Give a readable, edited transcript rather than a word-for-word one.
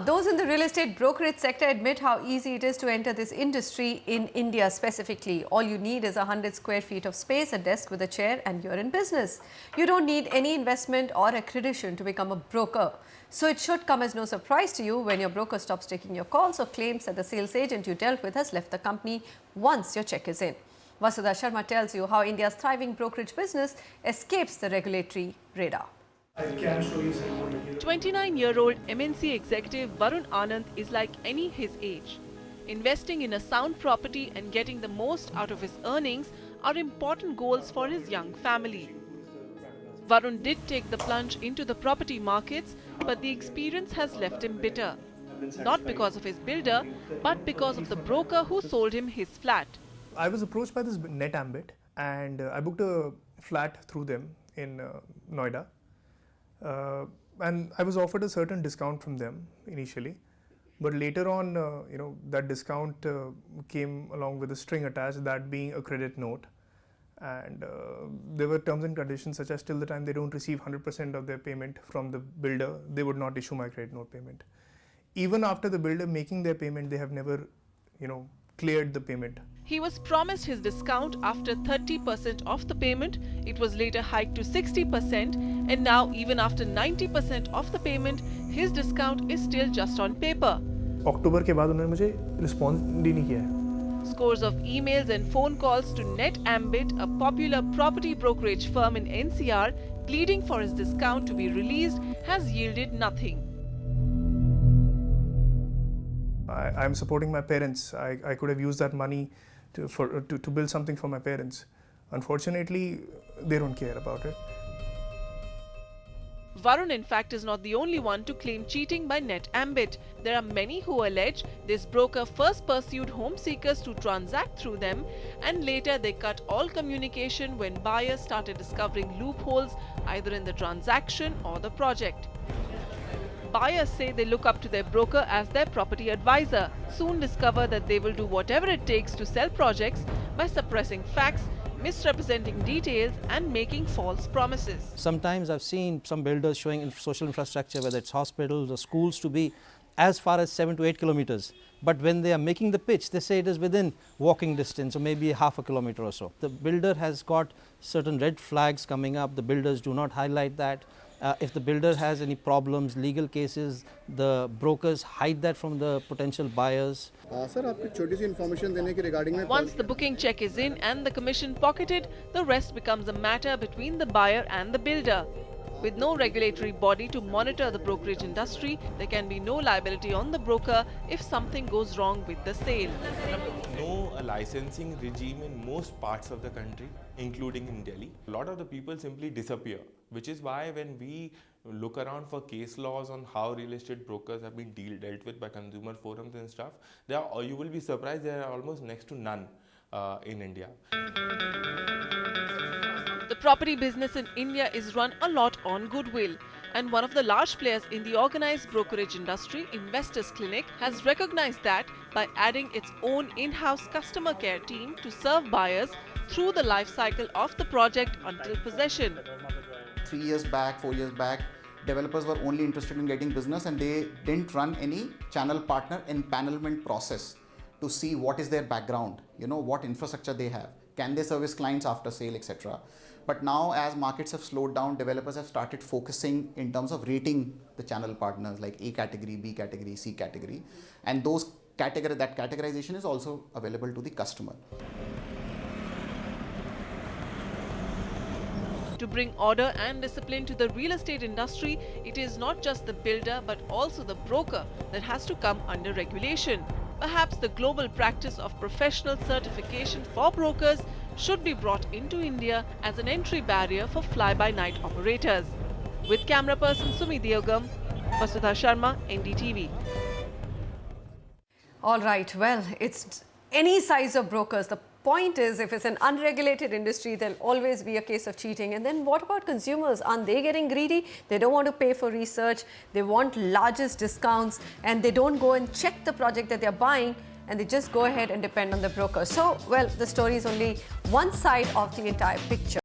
Those in the real estate brokerage sector admit how easy it is to enter this industry in India specifically. All you need is 100 square feet of space, a desk with a chair, and you're in business. You don't need any investment or accreditation to become a broker. So it should come as no surprise to you when your broker stops taking your calls or claims that the sales agent you dealt with has left the company once your check is in. Vasudha Sharma tells you how India's thriving brokerage business escapes the regulatory radar. 29-year-old MNC executive Varun Anand is like any his age. Investing in a sound property and getting the most out of his earnings are important goals for his young family. Varun did take the plunge into the property markets, but the experience has left him bitter. Not because of his builder, but because of the broker who sold him his flat. I was approached by this NetAmbit and I booked a flat through them in Noida. And I was offered a certain discount from them initially, but later on, that discount came along with a string attached, that being a credit note. And there were terms and conditions such as till the time they don't receive 100% of their payment from the builder, they would not issue my credit note payment. Even after the builder making their payment, they have never, cleared the payment. He was promised his discount after 30% of the payment. It was later hiked to 60%, and now even after 90% of the payment, his discount is still just on paper. October के बाद उन्होंने मुझे respond ही नहीं किया है. Scores of emails and phone calls to NetAmbit, a popular property brokerage firm in NCR, pleading for his discount to be released, has yielded nothing. I'm supporting my parents. I could have used that money to build something for my parents. Unfortunately, they don't care about it. Varun, in fact, is not the only one to claim cheating by NetAmbit. There are many who allege this broker first pursued home seekers to transact through them, and later they cut all communication when buyers started discovering loopholes either in the transaction or the project. Buyers say they look up to their broker as their property advisor, soon discover that they will do whatever it takes to sell projects by suppressing facts, misrepresenting details and making false promises. Sometimes I've seen some builders showing social infrastructure, whether it's hospitals or schools, to be as far as 7 to 8 kilometers. But when they are making the pitch, they say it is within walking distance or maybe half a kilometer or so. The builder has got certain red flags coming up. The builders do not highlight that. If the builder has any problems, legal cases, the brokers hide that from the potential buyers. Sir, आपको छोटी सी information देने के regarding में. Once the booking check is in and the commission pocketed, the rest becomes a matter between the buyer and the builder. With no regulatory body to monitor the brokerage industry, there can be no liability on the broker if something goes wrong with the sale. No licensing regime in most parts of the country, including in Delhi. A lot of the people simply disappear, which is why when we look around for case laws on how real estate brokers have been dealt with by consumer forums and stuff, you will be surprised there are almost next to none in India. The property business in India is run a lot on goodwill, and one of the large players in the organized brokerage industry, Investors Clinic, has recognized that by adding its own in-house customer care team to serve buyers through the life cycle of the project until possession. 3 years back, 4 years back, developers were only interested in getting business and they didn't run any channel partner empanelment process to see what is their background, what infrastructure they have, can they service clients after sale, etc. But now as markets have slowed down, developers have started focusing in terms of rating the channel partners like A category, B category, C category, and that categorization is also available to the customer. To bring order and discipline to the real estate industry, it is not just the builder but also the broker that has to come under regulation. Perhaps the global practice of professional certification for brokers should be brought into India as an entry barrier for fly-by-night operators. With camera person Sumi Diogam, Vasudha Sharma, NDTV. All right, well, it's any size of brokers. The point is, if it's an unregulated industry, there'll always be a case of cheating. And then what about consumers? Aren't they getting greedy? They don't want to pay for research. They want largest discounts and they don't go and check the project that they're buying, and they just go ahead and depend on the broker. So, well, the story is only one side of the entire picture.